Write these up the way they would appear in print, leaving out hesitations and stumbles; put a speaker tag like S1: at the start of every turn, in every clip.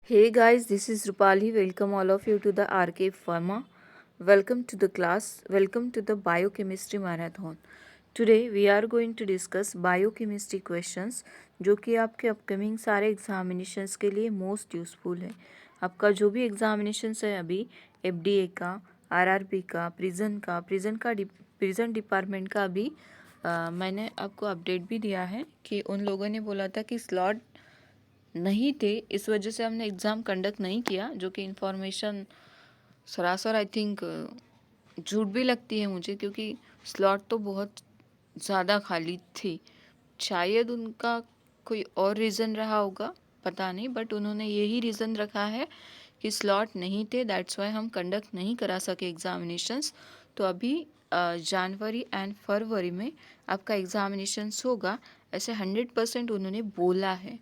S1: Hey guys, this is Rupali. Welcome all of you to the RK Pharma. Welcome to the class. Welcome to the Biochemistry Marathon. Today we are going to discuss Biochemistry questions जो कि आपके upcoming सारे examinations के लिए most useful है। आपका जो भी एग्जामिनेशंस है अभी एफडीए का, आरआरबी का, प्रिजन डिपार्टमेंट का अभी मैंने आपको अपडेट भी दिया है कि उन लोगों ने बोला था कि स्लॉट नहीं थे, इस वजह से हमने एग्ज़ाम कंडक्ट नहीं किया, जो कि इन्फॉर्मेशन सरासर आई थिंक झूठ भी लगती है मुझे, क्योंकि स्लॉट तो बहुत ज़्यादा खाली थी। शायद उनका कोई और रीज़न रहा होगा, पता नहीं, बट उन्होंने यही रीज़न रखा है कि स्लॉट नहीं थे, दैट्स वाई हम कंडक्ट नहीं करा सके एग्ज़ामिनेशंस। तो अभी जनवरी एंड फरवरी में आपका एग्ज़ामिनेशंस होगा, ऐसे 100% उन्होंने बोला है।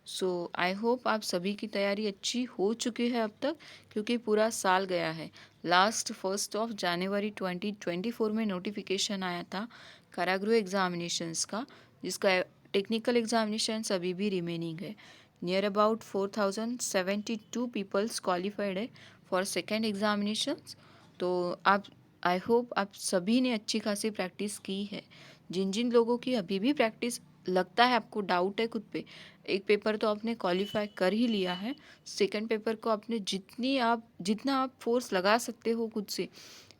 S1: सो आई होप आप सभी की तैयारी अच्छी हो चुकी है अब तक, क्योंकि पूरा साल गया है। लास्ट 1 जनवरी 2024 में नोटिफिकेशन आया था कारागृह एग्जामिनेशंस का, जिसका टेक्निकल एग्जामिनेशंस अभी भी रिमेनिंग है। नियर अबाउट 4072 पीपल्स क्वालिफाइड है फॉर सेकेंड एग्जामिनेशंस। तो आप आई होप आप सभी ने अच्छी खासी प्रैक्टिस की है। जिन जिन लोगों की अभी भी प्रैक्टिस लगता है, आपको डाउट है खुद पे, एक पेपर तो आपने क्वालिफाई कर ही लिया है, सेकंड पेपर को आपने जितना आप फोर्स लगा सकते हो खुद से,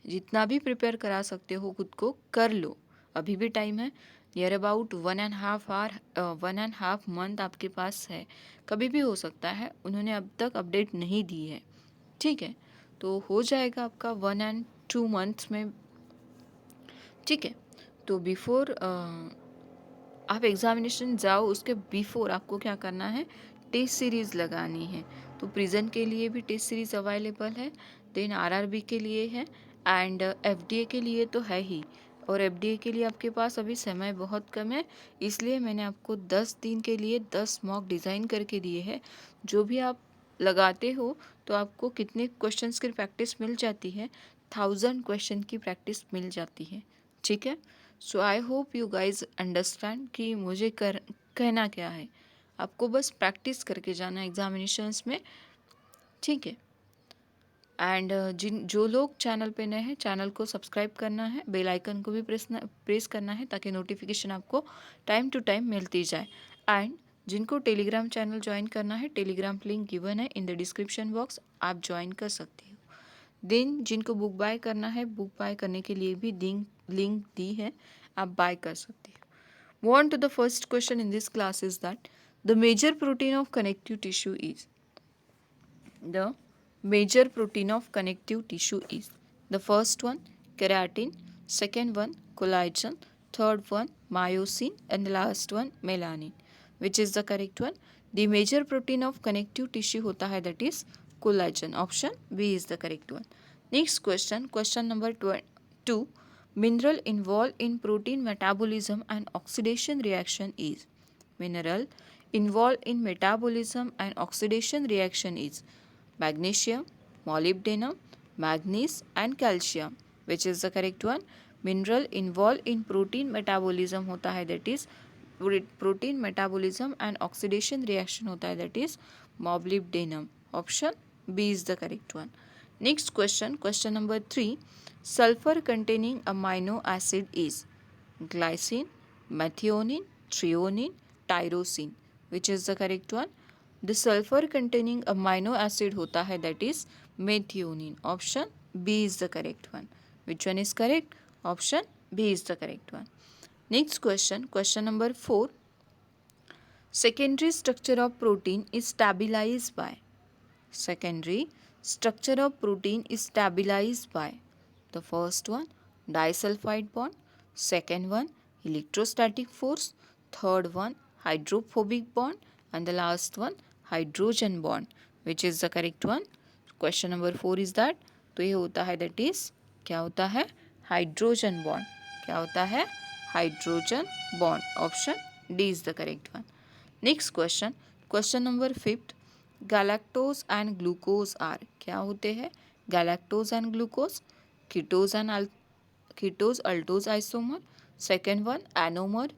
S1: जितना भी प्रिपेयर करा सकते हो खुद को, कर लो। अभी भी टाइम है। नियर अबाउट 1.5 मंथ आपके पास है, कभी भी हो सकता है। उन्होंने अब तक अपडेट नहीं दी है, ठीक है? तो हो जाएगा आपका 1 and 2 मंथ्स में, ठीक है? तो बिफोर आप एग्ज़ामिनेशन जाओ, उसके बिफोर आपको क्या करना है, टेस्ट सीरीज़ लगानी है। तो प्रिजन के लिए भी टेस्ट सीरीज़ अवेलेबल है, देन आरआरबी के लिए है, एंड एफडीए के लिए तो है ही। और एफडीए के लिए आपके पास अभी समय बहुत कम है, इसलिए मैंने आपको 10 दिन के लिए 10 मॉक डिज़ाइन करके दिए हैं। जो भी आप लगाते हो तो आपको कितने क्वेश्चंस की प्रैक्टिस मिल जाती है, 1000 क्वेश्चन की प्रैक्टिस मिल जाती है, ठीक है? So I hope you guys understand कि मुझे कहना क्या है। आपको बस प्रैक्टिस करके जाना है एग्जामिनेशंस में, ठीक है? एंड जो लोग चैनल पे नए हैं, चैनल को सब्सक्राइब करना है, बेल आइकन को भी प्रेस करना है, ताकि नोटिफिकेशन आपको टाइम टू टाइम मिलती जाए। एंड जिनको टेलीग्राम चैनल ज्वाइन करना है, टेलीग्राम लिंक गिवन है इन द डिस्क्रिप्शन बॉक्स, आप ज्वाइन कर सकते हो। देन जिनको बुक बाय करना है, बुक बाय करने के लिए भी लिंक दी है, आप बाय कर सकते हो। Move on to the first question in this class is that the major protein of connective tissue is the major protein of connective tissue is the first one keratin, second one collagen, third one myosin, and the last one melanin. Which is the correct one? The major protein of connective tissue होता है, that is collagen. Option B is the correct one. Next question, question number 2. Mineral involved in protein metabolism and oxidation reaction is mineral involved in metabolism and oxidation reaction is magnesium, molybdenum, manganese and calcium. Which is the correct one? Mineral involved in protein metabolism होता है, that is protein metabolism and oxidation reaction होता है, that is molybdenum. Option B is the correct one. Next question, question number 3. Sulfur containing amino acid is glycine, methionine, threonine, tyrosine. Which is the correct one? The sulfur containing amino acid होता है, that is methionine. Option B is the correct one. Which one is correct? Option B is the correct one. Next question, question number 4. Secondary structure of protein is stabilized by. Secondary structure of protein is stabilized by the first one disulfide bond, second one electrostatic force, third one hydrophobic bond, and the last one hydrogen bond. Which is the correct one? Question number 4 is that, तो ये होता है, that is क्या होता है, hydrogen bond. क्या होता है, hydrogen bond. Option D is the correct one. Next question, question number 5. Galactose and glucose are, क्या होते हैं? Galactose and glucose, ketose aldose isomer, second one anomer,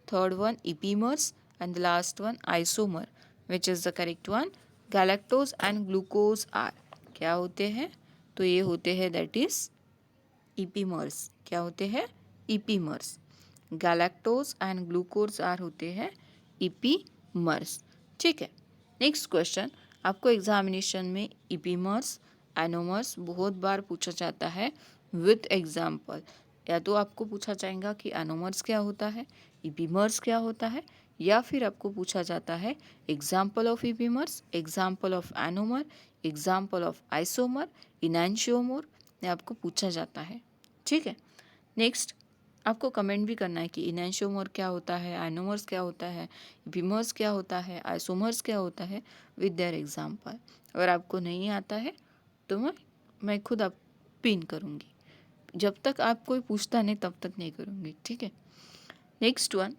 S1: third one epimers, and the last one isomer. Which is the correct one? Galactose and glucose are, क्या होते हैं? तो ये होते हैं दैट इज ईपीमर्स। क्या होते हैं? ईपीमर्स। गैलेक्टोज एंड ग्लूकोज आर होते हैं ईपीमर्स। ठीक है, नेक्स्ट क्वेश्चन। आपको एग्जामिनेशन में ईपीमर्स, एनोमर्स बहुत बार पूछा जाता है विथ एग्जाम्पल। या तो आपको पूछा जाएगा कि एनोमर्स क्या होता है, ईपीमर्स क्या होता है, या फिर आपको पूछा जाता है example of epimers, example of anomer, example of isomer, enantiomer, ये आपको पूछा जाता है। ठीक है, नेक्स्ट आपको कमेंट भी करना है कि इनैंशियोमर क्या होता है, एनोमर्स क्या होता है, ईपीमर्स क्या होता है, आइसोमर्स क्या होता है विद देयर एग्जाम्पल। अगर आपको नहीं आता है तो मैं खुद आप पिन करूँगी, जब तक आप कोई पूछता नहीं तब तक नहीं करूँगी। ठीक है, next one,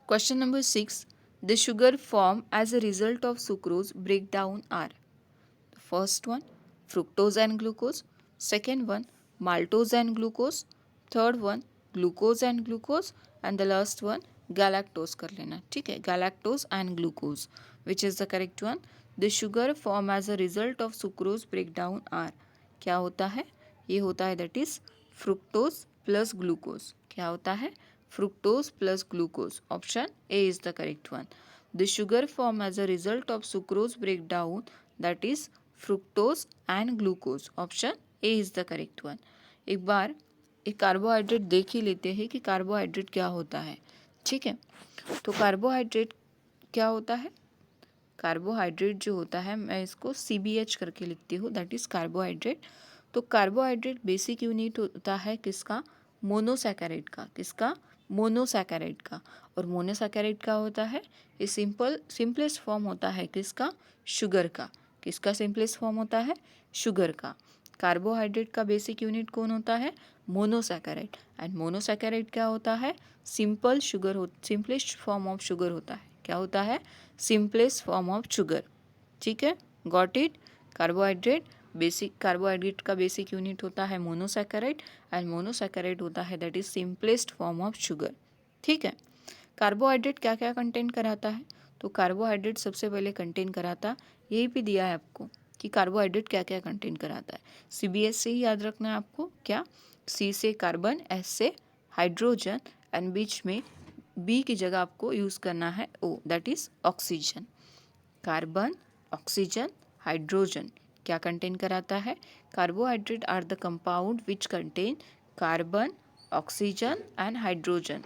S1: question number 6, the sugar form as a result of sucrose break down are. First one fructose and glucose, second one maltose and glucose, third one glucose and glucose, and the last one galactose कर लेना। ठीक है, galactose and glucose, which is the correct one? The sugar form as a result of sucrose breakdown are, क्या होता है? ये होता है that is fructose plus glucose। क्या होता है? fructose plus glucose। Option A is the correct one. The sugar form as a result of sucrose breakdown, that is fructose and glucose। Option A is the correct one. एक बार एक carbohydrate देख ही लेते हैं कि carbohydrate क्या होता है। ठीक है, तो कार्बोहाइड्रेट क्या होता है? कार्बोहाइड्रेट जो होता है, मैं इसको CBH करके लिखती हूँ, दैट इज कार्बोहाइड्रेट। तो कार्बोहाइड्रेट बेसिक यूनिट होता है किसका? मोनोसैकेराइड का। किसका? मोनोसैकेराइड का। और मोनोसैकेराइड का होता है, ये सिंपलेस्ट फॉर्म होता है किसका? शुगर का। किसका सिंपलेस्ट फॉर्म होता है? शुगर का। कार्बोहाइड्रेट का बेसिक यूनिट कौन होता है? मोनोसैकेराइड। एंड मोनोसैकेराइड क्या होता है? सिंपल शुगर हो, सिंपलेस्ट फॉर्म ऑफ शुगर होता है। क्या होता है? Simplest form of sugar. ठीक है, गॉट इट? कार्बोहाइड्रेट का बेसिक यूनिट होता है मोनोसैकेराइड, एंड मोनोसैकेराइड होता है that is simplest form of sugar. ठीक है, कार्बोहाइड्रेट क्या क्या कंटेन कराता है? तो कार्बोहाइड्रेट सबसे पहले कंटेन कराता, यही पे दिया है आपको कि कार्बोहाइड्रेट क्या क्या कंटेन कराता है। CBS से ही याद रखना है आपको। क्या? C से कार्बन, S से हाइड्रोजन, एंड बीच में B की जगह आपको यूज़ करना है O, that is oxygen. Carbon, oxygen, hydrogen क्या कंटेन कराता है? Carbohydrate are the compound which contain carbon, oxygen and hydrogen.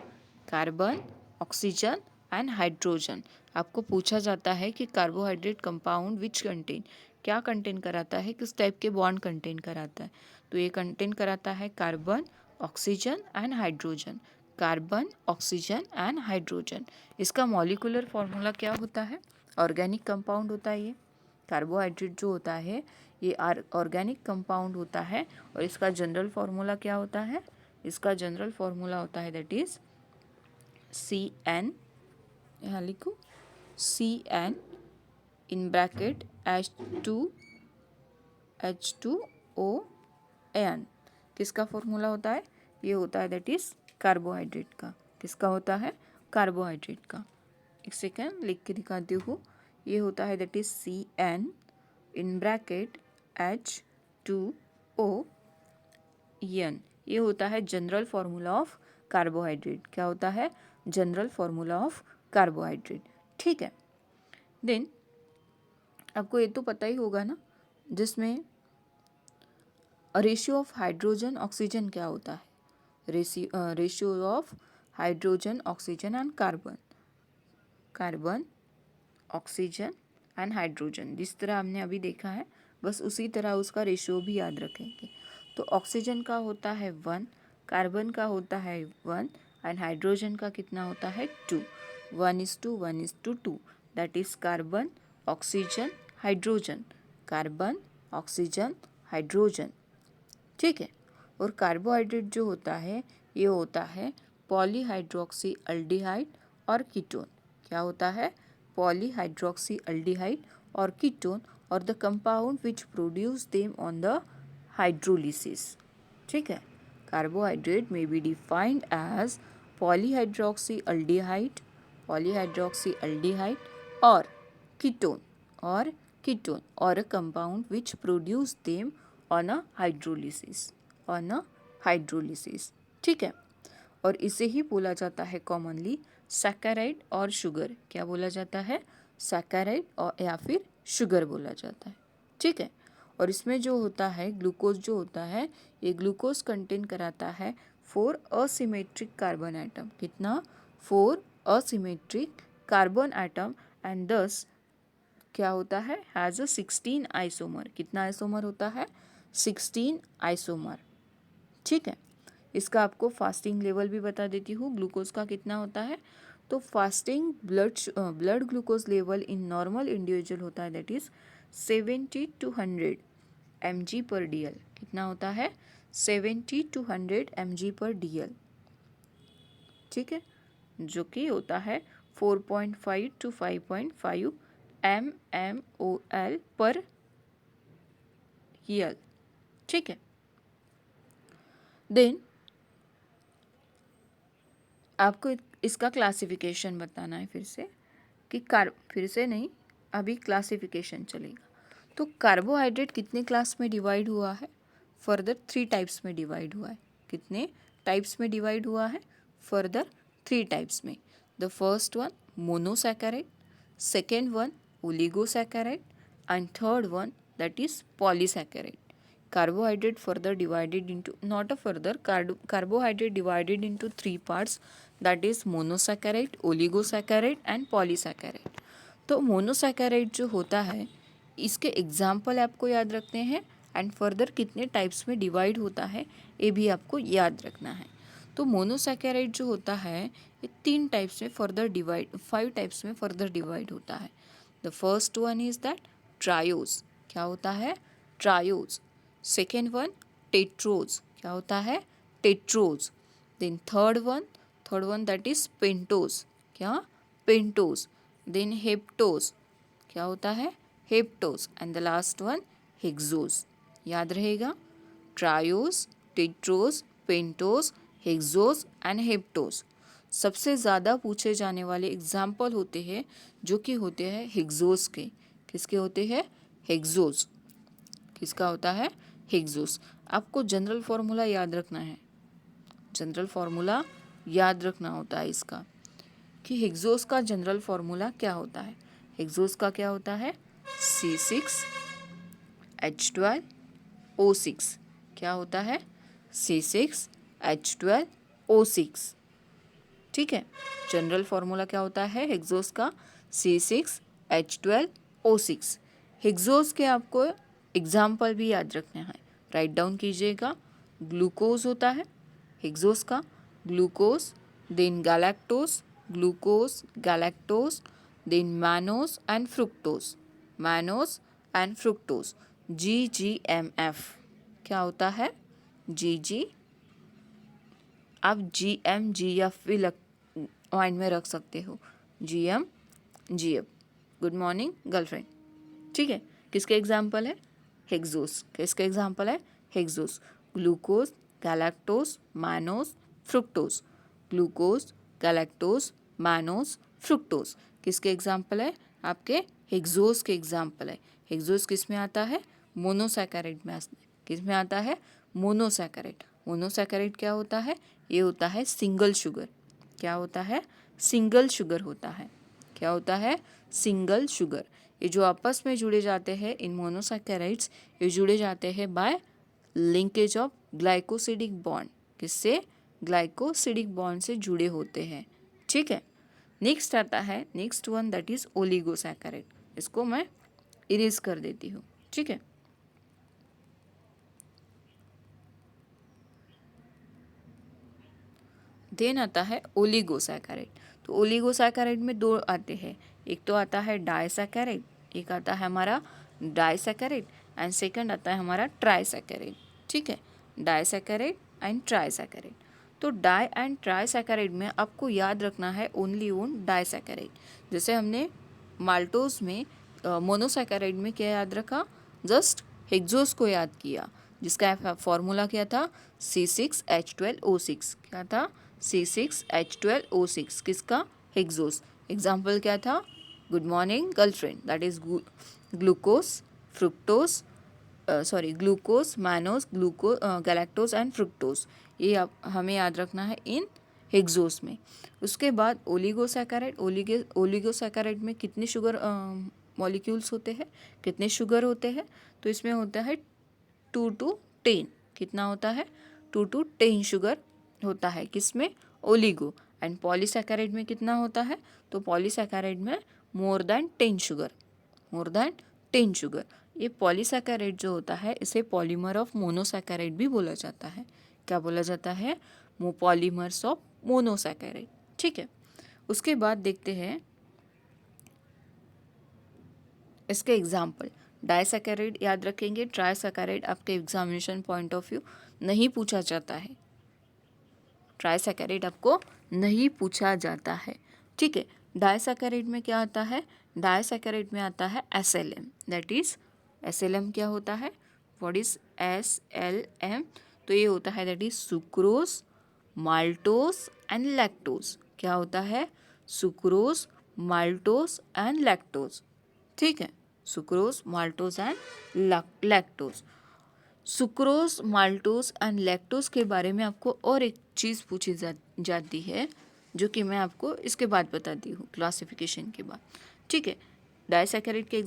S1: Carbon, oxygen and hydrogen. आपको पूछा जाता है कि कार्बोहाइड्रेट कंपाउंड विच कंटेन, क्या कंटेन कराता है, किस टाइप के बॉन्ड कंटेन कराता है? तो ये कंटेन कराता है carbon, oxygen and hydrogen. Carbon, oxygen and hydrogen. इसका मॉलिक्यूलर फॉर्मूला क्या होता है? ऑर्गेनिक कंपाउंड होता है ये। कार्बोहाइड्रेट जो होता है ये ऑर्गेनिक कंपाउंड होता है, और इसका जनरल फार्मूला क्या होता है? इसका जनरल फार्मूला होता है दैट इज CN, यहाँ लिखो CN इन ब्रैकेट H2ON। किसका फॉर्मूला होता है? ये होता है दैट इज कार्बोहाइड्रेट का। किसका होता है? कार्बोहाइड्रेट का। एक सेकेंड लिख के दिखाती हूँ। ये होता है that is CN in bracket H2ON। ये होता है जनरल फार्मूला ऑफ कार्बोहाइड्रेट। क्या होता है? General formula of carbohydrate. ठीक है, देन आपको ये तो पता ही होगा ना, जिसमें रेशियो ऑफ हाइड्रोजन ऑक्सीजन क्या होता है? Ratio of hydrogen oxygen and carbon. Carbon, oxygen and hydrogen, जिस तरह हमने अभी देखा है बस उसी तरह उसका रेशियो भी याद रखेंगे। तो ऑक्सीजन का होता है 1, कार्बन का होता है 1, एंड हाइड्रोजन का कितना होता है? 2। 1:1:2, that is carbon, oxygen, hydrogen. Carbon, oxygen, hydrogen. ठीक है, और कार्बोहाइड्रेट जो होता है ये होता है पॉलीहाइड्रोक्सी अल्डिहाइड और कीटोन। क्या होता है? पॉलीहाइड्रोक्सी अल्डिहाइड और कीटोन, और the compound which produce them on the hydrolysis. ठीक है, कार्बोहाइड्रेट में be defined as polyhydroxy aldehyde और ketone, or ketone or a compound which produce them on a hydrolysis. ठीक है, और इसे ही बोला जाता है कॉमनली सैकेराइड और शुगर. क्या बोला जाता है? सैकेराइड और या फिर शुगर बोला जाता है. ठीक है, और इसमें जो होता है ग्लूकोज जो होता है, ये ग्लूकोज कंटेन कराता है 4 असिमेट्रिक कार्बन एटम. कितना? 4 असिमेट्रिक कार्बन एटम एंड दस क्या होता है? Has a 16 isomer. कितना आइसोमर होता है? 16 आइसोमर. ठीक है, इसका आपको फास्टिंग लेवल भी बता देती हूँ. ग्लूकोज का कितना होता है? तो fasting blood glucose level in normal individual होता है दैट इज 70 to 100 mg पर DL. कितना होता है? 70 to 100 mg पर DL. ठीक है, जो कि होता है 4.5 to 5.5 mmol पर EL. ठीक है, देन आपको इसका क्लासिफिकेशन बताना है फिर से कि फिर से नहीं, अभी क्लासिफिकेशन चलेगा. तो कार्बोहाइड्रेट कितने क्लास में डिवाइड हुआ है? फर्दर 3 टाइप्स में डिवाइड हुआ है. कितने टाइप्स में डिवाइड हुआ है? फर्दर 3 टाइप्स में. The first one monosaccharide, second one oligosaccharide and third one that is polysaccharide. Carbohydrate further divided into, not a further, carbohydrate divided into 3 parts, that is monosaccharide, oligosaccharide and polysaccharide. तो monosaccharide जो होता है इसके example आपको याद रखते हैं and further कितने टाइप्स में डिवाइड होता है ये भी आपको याद रखना है. तो मोनोसैकेराइड जो होता है ये 3 टाइप्स में फर्दर डिवाइड 5 टाइप्स में फर्दर डिवाइड होता है. The first one is that triose. क्या होता है? ट्रायोज. Second one tetrose. क्या होता है? Tetrose. Then third one that is pentose. क्या? पेंटोज. Then heptose. क्या होता है? Heptose. And the last one hexose. याद रहेगा, triose, tetrose, pentose, hexose and heptose. सबसे ज़्यादा पूछे जाने वाले एग्जाम्पल होते हैं जो कि होते हैं हेक्सोज के. किसके होते हैं? हेक्सोज. किसका होता है? हेक्सोज. आपको जनरल फॉर्मूला याद रखना है. जनरल फॉर्मूला याद रखना होता है इसका कि हेक्सोज का जनरल फॉर्मूला क्या होता है. हेक्सोज का क्या होता है? C6H12O6. क्या होता है? C6H12O6. ठीक है, जनरल फॉर्मूला क्या होता है हेक्सोज का? C6H12O6. हेक्सोज के आपको एग्जाम्पल भी याद रखने हैं, राइट डाउन कीजिएगा. ग्लूकोज होता है हेक्सोज का, glucose, then galactose, glucose, galactose, then mannose and fructose, mannose and fructose, GGMF. क्या होता है? GG. आप GMGF भी माइंड में रख सकते हो. GMGF, good morning girlfriend. ठीक है, किसके एग्जाम्पल है? हेक्सोज. किसके एग्जाम्पल है? Hexose. Glucose, galactose, mannose, fructose. Glucose, galactose, mannose, fructose. किसके एग्जाम्पल है? आपके हेक्सोज के एग्जाम्पल है. हेक्सोज किस में आता है? मोनोसैकेराइड में. किस में आता है? मोनोसैकेराइड. मोनोसैकेराइड क्या होता है? ये होता है सिंगल शुगर. क्या होता है? सिंगल शुगर होता है. क्या होता है? Single sugar. ये जो आपस में जुड़े जाते हैं इन मोनोसैकेराइड्स, ये जुड़े जाते हैं bye linkage of glycosidic bond. किससे? ग्लाइकोसिडिक बॉन्ड से जुड़े होते हैं. ठीक है, नेक्स्ट आता है next one that is oligosaccharide. इसको मैं इरेज कर देती हूँ. ठीक है, देन आता है ओलिगोसैकेराइड. तो ओलिगोसैकेराइड में 2 आते हैं. एक तो आता है डाइसैकेराइड, एक आता है हमारा डाइसैकेराइड एंड सेकंड आता है हमारा ट्राइसैकेराइड. ठीक है, डाइसैकेराइड एंड ट्राइसैकेराइड. तो डाई एंड ट्राइसैकेराइड में आपको याद रखना है ओनली ओन डाइसैकेराइड. जैसे हमने माल्टोज में मोनोसैकेराइड में क्या याद रखा? जस्ट हेक्सोज को याद किया जिसका फॉर्मूला क्या था? C6H12O6. क्या था? C6H12O6. किसका? हेक्सोज. एग्जाम्पल क्या था? Good morning girlfriend, that is glucose, fructose, glucose, mannose, galactose and fructose. ये आप हमें याद रखना है इन हेक्सोस में। उसके बाद ओलिगोसैकेराइड, ओलिगोसैकेराइड में कितने शुगर मॉलिक्यूल्स होते हैं, कितने शुगर होते हैं? तो इसमें होता है 2 to 10। कितना होता है? 2 to 10 शुगर होता है किसमें? ओलिगो। एंड पॉलीसैकेराइड में कितना होता है? तो पॉलीसैकेराइड में more than 10 sugar, more than 10 sugar. ये पॉलीसैकेराइड जो होता है इसे पॉलीमर ऑफ मोनोसैकेराइड भी बोला जाता है। क्या बोला जाता है? Polymers of monosaccharide. ठीक है, उसके बाद देखते हैं इसके एग्जाम्पल। डाइसैकेराइड याद रखेंगे, ट्राइसैकेराइड आपके एग्जामिनेशन पॉइंट ऑफ व्यू नहीं पूछा जाता है, ट्राइसैकेराइड आपको नहीं पूछा जाता है। ठीक है, डाइसैकेराइड में क्या आता है? डाइसैकेराइड में आता है SLM, दैट इज SLM क्या होता है? What is SLM? तो ये होता है that is sucrose, maltose and lactose. क्या होता है? Sucrose, maltose and lactose. ठीक है, sucrose, maltose and lactose. Sucrose, maltose and lactose के बारे में आपको और एक चीज़ पूछी जाती है जो कि मैं आपको इसके बाद बताती हूँ क्लासिफिकेशन के बाद। ठीक है, डाइसैकेराइड के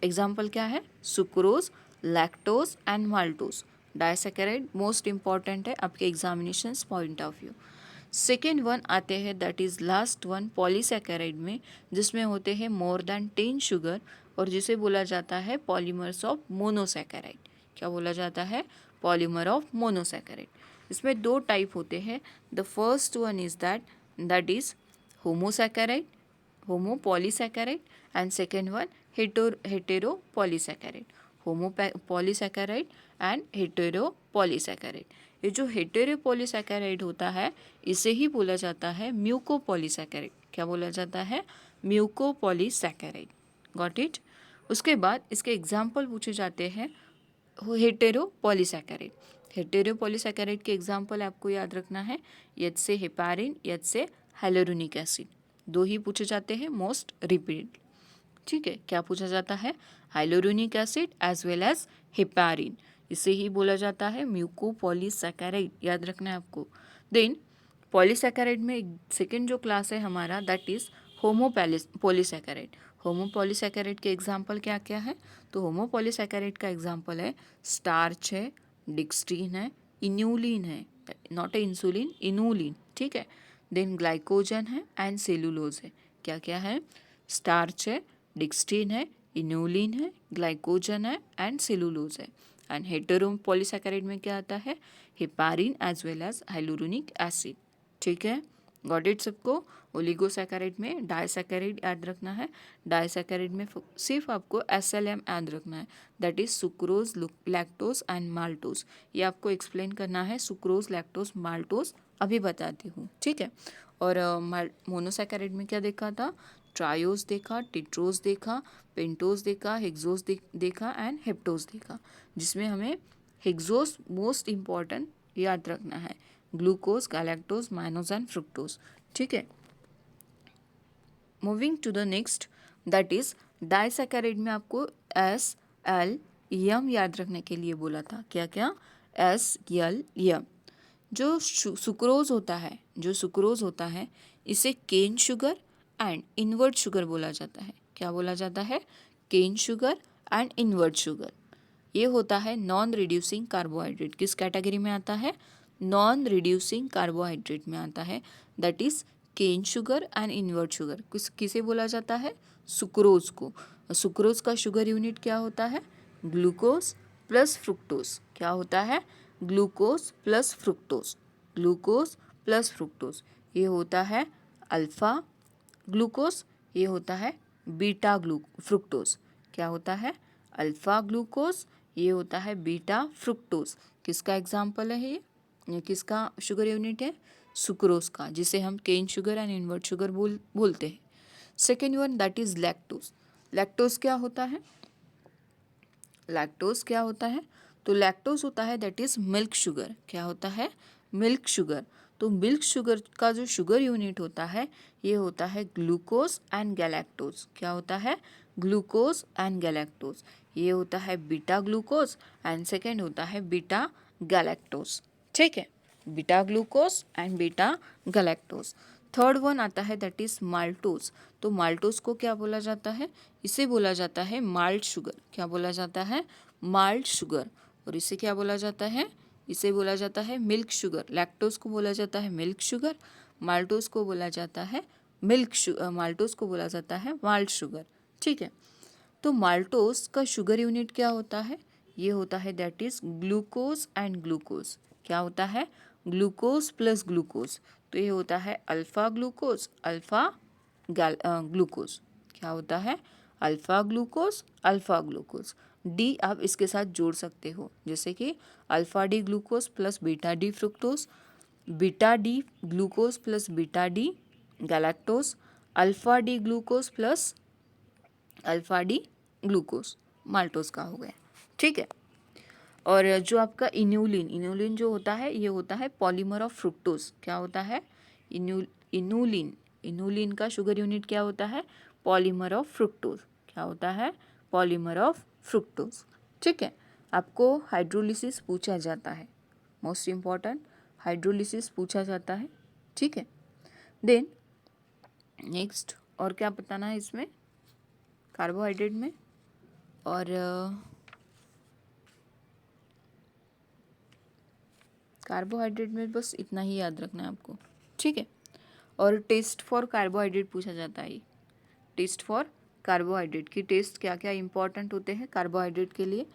S1: एग्जाम्पल क्या है? Sucrose, lactose and maltose. Disaccharide most important है आपके examination point of view. Second one आते हैं that is last one polysaccharide में, जिसमें होते हैं मोर देन 10 शुगर और जिसे बोला जाता है पॉलीमर्स ऑफ मोनोसैकेराइड। क्या बोला जाता है? Polymer of monosaccharide. इसमें दो टाइप होते हैं। The first one is that is homosaccharide, homo polysaccharide, and second one hetero polysaccharide, homo polysaccharide and hetero polysaccharide. ये जो हेटेरो पॉलीसैकेराइड होता है इसे ही बोला जाता है म्यूकोपॉलीसैकेराइड। क्या बोला जाता है? म्यूकोपॉलीसैकेराइड। Got it? उसके बाद इसके एग्जाम्पल पूछे जाते हैं हेटेरो पॉलीसैकेराइड। हेटेरो पॉलीसैकेराइड के एग्जाम्पल आपको याद रखना है, एच से हेपारिन, एच से हाइलोरोनिक एसिड। दो ही पूछे जाते हैं मोस्ट रिपीटेड। ठीक है, क्या पूछा जाता है? Hyaluronic acid as well as heparin. इसे ही बोला जाता है म्यूकोपॉलीसैकेराइड, याद रखना है आपको। देन पॉलीसैकेराइड में सेकेंड जो क्लास है हमारा दैट इज होमोपॉलीसैकेराइड। होमोपॉलीसैकेराइड के एग्जाम्पल क्या क्या है? तो होमोपॉलीसैकेराइड का एग्जाम्पल है स्टार्च है, डिक्सटीन है, इन्यूलिन है, नॉट ए इंसुलिन, इनूलिन। ठीक है, देन ग्लाइकोजन है एंड सेलुलोज है। क्या क्या है? स्टार्च है, डिक्सटीन है, इन्यूलिन है, ग्लाइकोजन है एंड सेलुलोज है। एंड हेटेरो पॉलीसैकेराइड में क्या आता है? Heparin as well as hyaluronic acid. ठीक है, गॉट इट सबको? ओलिगोसैकेराइड में डाइसैकेराइड याद रखना है, डाइसैकेराइड में सिर्फ आपको SLM याद रखना है, that is sucrose, lactose and maltose. ये आपको एक्सप्लेन करना है, सुक्रोज, लैक्टोज, माल्टोज अभी बताती हूँ। ठीक है, और मोनोसैकेराइड में क्या देखा था? ट्रायोज देखा, टिट्रोज देखा, पेंटोज देखा, हेक्सोज देखा एंड हेप्टोज देखा, जिसमें हमें हेक्सोज मोस्ट इम्पॉर्टेंट याद रखना है, glucose, galactose, mannose and fructose. ठीक है, moving to the next that is disaccharide में आपको SLM याद रखने के लिए बोला था। क्या क्या? SLM। जो सुक्रोज होता है, जो सुक्रोज होता है इसे cane sugar and invert sugar बोला जाता है। क्या बोला जाता है? Cane sugar and invert sugar. ये होता है नॉन रिड्यूसिंग कार्बोहाइड्रेट। किस कैटेगरी में आता है? नॉन रिड्यूसिंग कार्बोहाइड्रेट में आता है, that is cane sugar and invert sugar. किसे बोला जाता है? सुक्रोज को। सुक्रोज का शुगर यूनिट क्या होता है? Glucose plus fructose. क्या होता है? Glucose plus fructose, glucose plus fructose. ये होता है अल्फा ग्लूकोज, ये होता है बीटा फ्रुक्टोज। क्या होता है? अल्फा ग्लूकोज, ये होता है बीटा फ्रुक्टोज। किसका एग्जाम्पल है ये किसका शुगर यूनिट है? सुक्रोज का, जिसे हम cane sugar and invert sugar बोलते हैं। Second one that is lactose. Lactose क्या होता है? लैक्टोज क्या होता है? तो लैक्टोज होता है दैट इज मिल्क शुगर। क्या होता है? Milk sugar. तो मिल्क शुगर का जो शुगर यूनिट होता है ये होता है ग्लूकोज एंड गैलेक्टोज। क्या होता है? Glucose and galactose. ये होता है बीटा ग्लूकोज एंड सेकेंड होता है बीटा गैलेक्टोज। ठीक है, beta glucose and beta galactose. Third one आता है दैट इज माल्टोज। तो माल्टोज को क्या बोला जाता है? इसे बोला जाता है माल्ट शुगर। क्या बोला जाता है? Malt sugar. और इसे क्या बोला जाता है? इसे बोला जाता है मिल्क शुगर। लैक्टोज को बोला जाता है मिल्क शुगर, माल्टोज को बोला जाता है माल्टोज को बोला जाता है माल्ट शुगर। ठीक है, तो माल्टोज का शुगर यूनिट क्या होता है? ये होता है that is glucose and glucose. क्या होता है? Glucose plus glucose. तो ये होता है अल्फा ग्लूकोज अल्फा ग्लूकोज। क्या होता है? Alpha glucose alpha glucose. D आप इसके साथ जोड़ सकते हो, जैसे कि alpha D glucose plus beta D fructose, beta D glucose plus beta D galactose, alpha D glucose plus alpha D glucose maltose का हो गया। ठीक है, और जो आपका इन्यूलिन जो होता है ये होता है पॉलीमर ऑफ फ्रुक्टोज। क्या होता है? इन्यूलिन का शुगर यूनिट क्या होता है? Polymer of fructose. क्या होता है? Polymer of fructose. ठीक है, आपको हाइड्रोलिसिस पूछा जाता है, मोस्ट इम्पॉर्टेंट हाइड्रोलिसिस पूछा जाता है। ठीक है, देन नेक्स्ट और क्या बताना है इसमें कार्बोहाइड्रेट में, और कार्बोहाइड्रेट में बस इतना ही याद रखना है आपको। ठीक है, और टेस्ट फॉर कार्बोहाइड्रेट पूछा जाता है। टेस्ट फॉर कार्बोहाइड्रेट की टेस्ट क्या क्या इंपॉर्टेंट होते हैं कार्बोहाइड्रेट के लिए?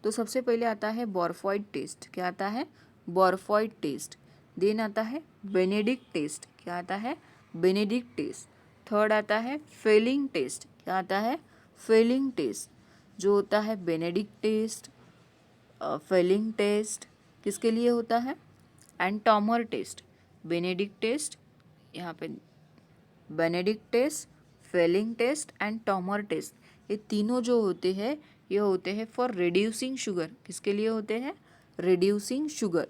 S1: तो सबसे पहले आता है बॉर्फॉइड टेस्ट। क्या आता है? बॉर्फॉइड टेस्ट। देन आता है बेनेडिक्ट टेस्ट। क्या आता है? Benedict test. थर्ड आता है फेलिंग टेस्ट। क्या आता है? Fehling test. जो होता है बेनेडिक्ट टेस्ट, फेलिंग टेस्ट किसके लिए होता है? And Trommer test. Benedict test, यहाँ पे Benedict test, Fehling test and Trommer test, ये तीनों जो होते हैं ये होते हैं फॉर रिड्यूसिंग शुगर। किसके लिए होते हैं? Reducing sugar.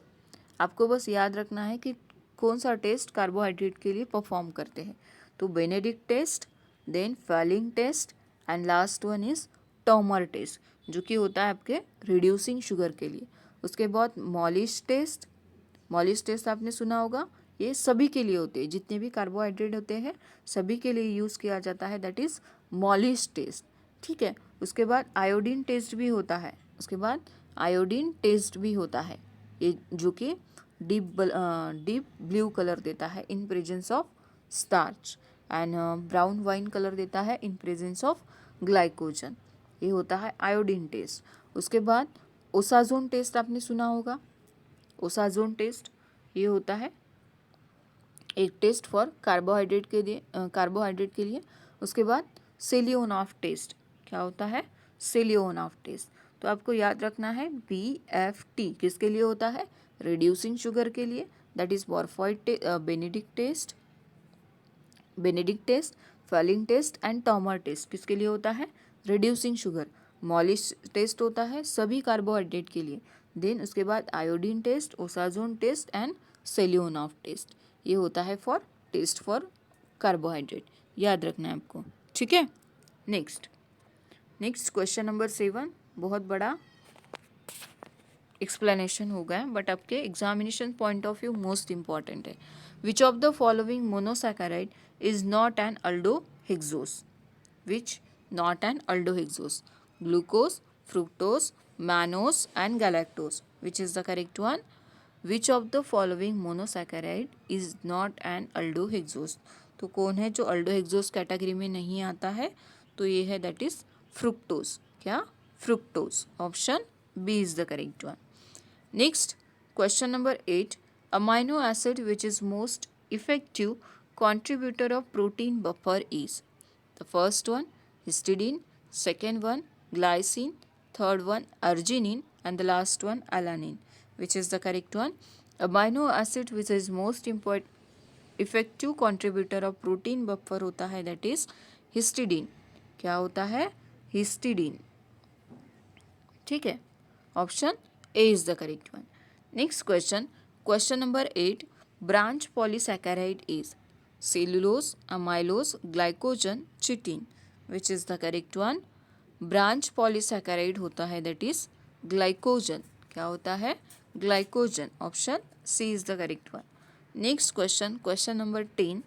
S1: आपको बस याद रखना है कि कौन सा टेस्ट कार्बोहाइड्रेट के लिए परफॉर्म करते हैं। तो Benedict test, then Fehling test and last one is Trommer test, जो कि होता है आपके रिड्यूसिंग शुगर के लिए। उसके बाद मॉलिश टेस्ट आपने सुना होगा, ये सभी के लिए होते हैं, जितने भी कार्बोहाइड्रेट होते हैं सभी के लिए यूज़ किया जाता है, दैट इज़ मॉलिश टेस्ट। ठीक है, उसके बाद आयोडीन टेस्ट भी होता है। उसके बाद आयोडीन टेस्ट भी होता है, ये जो कि डीप ब्लू कलर देता है in presence of starch, and brown wine colour देता है इन प्रेजेंस ऑफ ग्लाइकोजन। ये होता है आयोडीन टेस्ट। उसके बाद ओसाजोन टेस्ट आपने सुना होगा। ओसाजोन टेस्ट ये होता है एक टेस्ट फॉर कार्बोहाइड्रेट के लिए। उसके बाद सेलियोनॉफ टेस्ट। क्या होता है? सेलियोनॉफ टेस्ट। तो आपको याद रखना है BFT किसके लिए होता है? रिड्यूसिंग शुगर के लिए, that is Barfoed Benedict test, Fehling test and Trommer test किसके लिए होता है? Reducing sugar. मॉलिश टेस्ट होता है सभी कार्बोहाइड्रेट के लिए। देन उसके बाद iodine test, osazone test and Seliwanoff test, ये होता है फॉर टेस्ट फॉर कार्बोहाइड्रेट। याद रखना है आपको। ठीक है, नेक्स्ट क्वेश्चन नंबर 7 बहुत बड़ा एक्सप्लेनेशन हो गया, बट आपके examination point of view most important है। Which of the following monosaccharide is not an aldohexose? Which not an aldohexose? Glucose, fructose, mannose and galactose. Which is the correct one? Which of the following monosaccharide is not an aldohexose? तो कौन है जो अल्डोहेक्सोस category में नहीं आता है? तो ये है दैट इज फ्रुक्टोज। क्या? Fructose. Option B is the correct one. Next, question number 8. Amino acid which is most effective contributor of protein buffer is? The first one, histidine, second one, glycine, third one, arginine, and the last one, alanine. Which is the correct one? Amino acid which is most effective contributor of protein buffer होता है that is histidine. क्या होता है? histidine. ठीक है, option A is the correct one. Next question number 8. branch polysaccharide is cellulose, amylose, glycogen, chitin. Which is the correct one? Branch polysaccharide होता है that is glycogen. क्या होता है? Glycogen. Option C is the correct one. Next question, question number 10.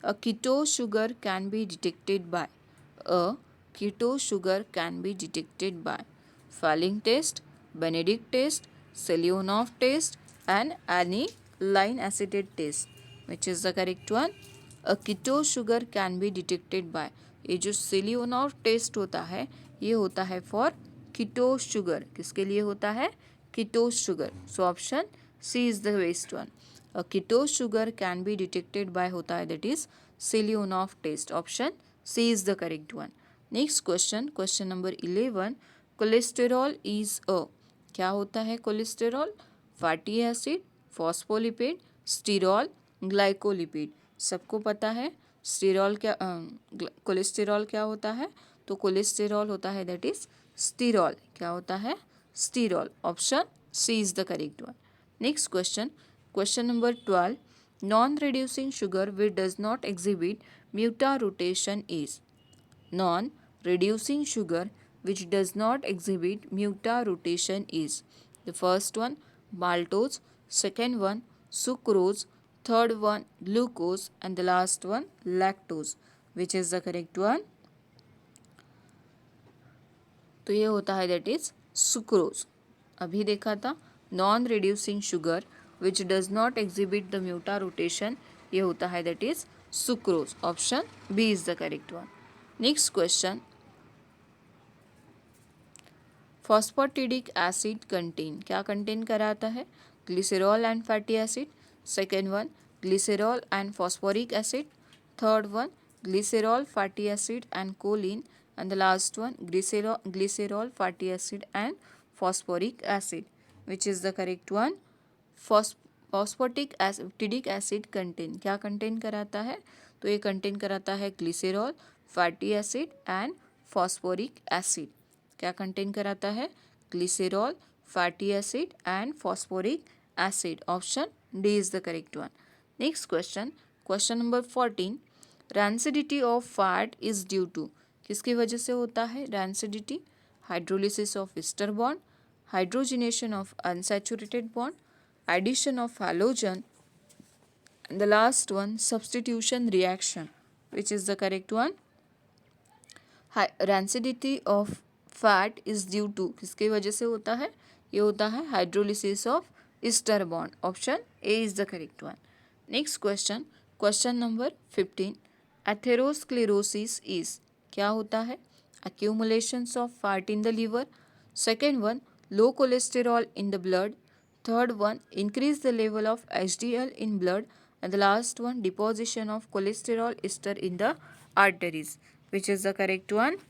S1: A keto sugar can be detected by. A keto sugar can be detected by Fowling test, Benedict test, Selionov test and aniline acetate test. Which is the correct one? A keto sugar can be detected by. ये जो सेलियोनॉव test होता है ये होता है for keto sugar. किसके लिए होता है? Keto sugar. So option C is the best one. A keto sugar can be detected by होता है that is Seliwanoff test. Option C is the correct one. Next question, question number 11. Cholesterol is a. क्या होता है cholesterol? Fatty acid, phospholipid, sterol, glycolipid. सबको पता है स्टीरॉल क्या cholesterol क्या होता है? तो कोलेस्टेरॉल होता है दैट इज स्टीरॉल. क्या होता है? Sterol. Option C is the correct one. Next question, question number 12. Non reducing sugar which does not exhibit mutarotation is. Non reducing sugar which does not exhibit muta rotation is. The first one maltose, second one sucrose, third one glucose and the last one lactose. Which is the correct one? तो ये होता है that is sucrose. अभी देखा था non reducing sugar which does not exhibit the mutarotation, ये होता है that is sucrose. Option B is the correct one. Next question, phosphatidic acid contain. क्या कंटेन कराता है? Glycerol and fatty acid. Second one glycerol and phosphoric acid. Third one glycerol fatty acid and choline and the last one glycerol fatty acid and phosphoric acid. Which is the correct one? Phosphatidic acid contain. क्या contain कराता है? तो ये contain कराता है glycerol fatty acid and phosphoric acid. क्या contain कराता है? glycerol fatty acid and phosphoric acid. Option D is the correct one. Next question, question number 14. Rancidity of fat is due to. किसकी वजह से होता है rancidity? Hydrolysis of ester bond, hydrogenation of unsaturated bond, addition of halogen, the last one substitution reaction. Which is the correct one? Rancidity of fat is due to. किसकी वजह से होता है? ये होता है hydrolysis of ester bond. Option A is the correct one. Next question, question number 15. Atherosclerosis is. क्या होता है? accumulations of fat in the liver. Second one low cholesterol in the blood. Third one increase the level of HDL in blood and the last one deposition of cholesterol ester in the arteries. Which is the correct one?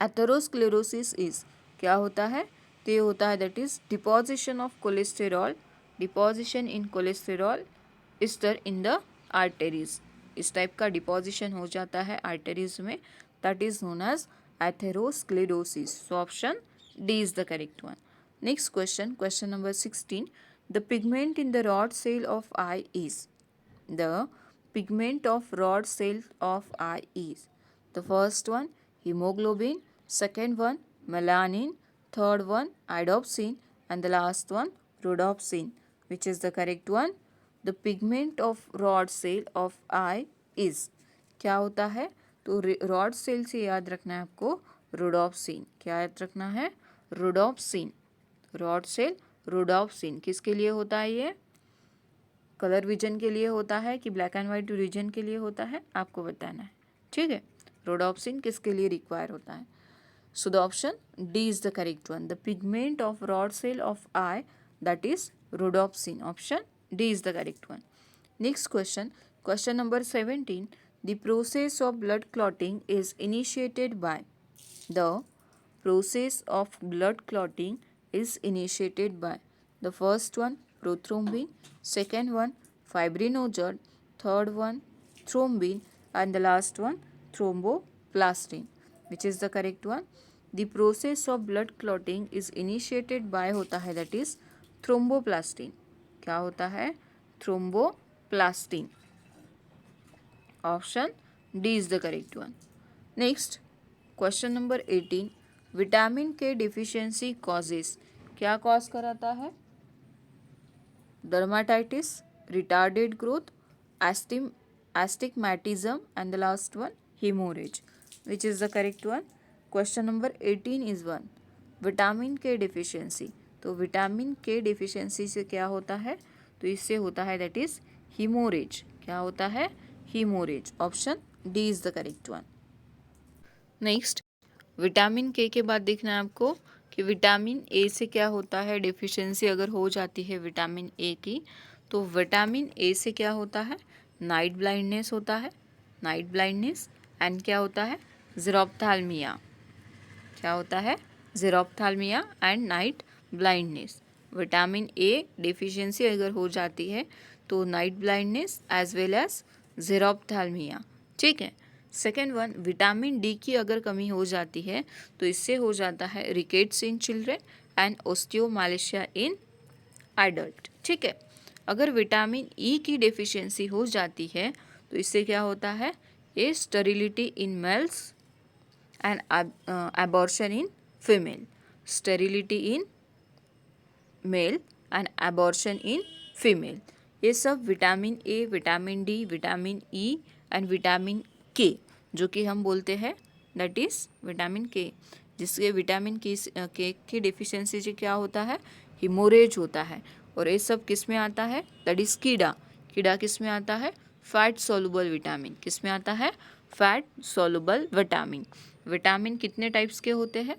S1: Atherosclerosis is. क्या होता है? तो ये होता है that is deposition of cholesterol, deposition in cholesterol ester in the arteries. इस type का deposition हो जाता है आर्टेरीज में, that is known as atherosclerosis. So option D is the correct one. Next question, question number 16. The pigment in the rod cell of eye is. The pigment of rod cell of eye is. The first one hemoglobin, second one melanin, third one iodopsin and the last one rhodopsin. Which is the correct one? The pigment of rod cell of eye is. क्या होता है? तो rod cell से याद रखना है आपको rhodopsin. क्या याद रखना है? रोडोप्सिन. रॉड सेल रोडोप्सिन किसके लिए होता है? ये कलर विजन के लिए होता है कि ब्लैक एंड वाइट रीजन के लिए होता है? आपको बताना है. ठीक है, रोडोप्सिन किसके लिए रिक्वायर होता है? So the option D is the correct one. The pigment of rod cell of eye that is rhodopsin. Option D is the correct one. Next question, question number 17. The process of blood clotting is initiated by. The process of blood clotting is initiated by. The first one prothrombin, second one fibrinogen, third one thrombin and the last one thromboplastin. Which is the correct one? The process of blood clotting is initiated by होता है that is thromboplastin. क्या होता है? Thromboplastin. Option D is the correct one. Next question number 18, vitamin के deficiency causes, क्या cause कराता है? Dermatitis, retarded growth, astigmatism, and the last one hemorrhage. Which is the correct one? Question number 18 is one, vitamin के deficiency. तो vitamin के deficiency से क्या होता है? तो इससे होता है दैट इज हीमोरेज। क्या होता है? Haemorrhage. Option D is the correct one. Next vitamin के बाद देखना है आपको कि विटामिन ए से क्या होता है। डिफिशियंसी अगर हो जाती है विटामिन ए की, तो विटामिन ए से क्या होता है? नाइट ब्लाइंडनेस होता है, नाइट ब्लाइंडनेस, एंड क्या होता है? ज़ीरोफ्थाल्मिया। क्या होता है? Xerophthalmia and night blindness. Vitamin A deficiency अगर हो जाती है तो night blindness as well as xerophthalmia. ठीक है। सेकेंड वन, विटामिन डी की अगर कमी हो जाती है तो इससे हो जाता है rickets in children and osteomalacia in adult. ठीक है। अगर विटामिन ई की डेफिशिएंसी हो जाती है तो इससे क्या होता है? A sterility in males and abortion in female. Sterility in male and abortion in female. ये सब vitamin A, vitamin D, vitamin E and vitamin K, जो कि हम बोलते हैं दैट इज विटामिन के, जिसके विटामिन के की डिफिशियंसी से क्या होता है? हिमोरेज होता है। और ये सब किस में आता है? दैट इज कीड़ा। कीड़ा किस में आता है? Fat soluble vitamin. किस में आता है? Fat soluble vitamin. विटामिन कितने टाइप्स के होते हैं?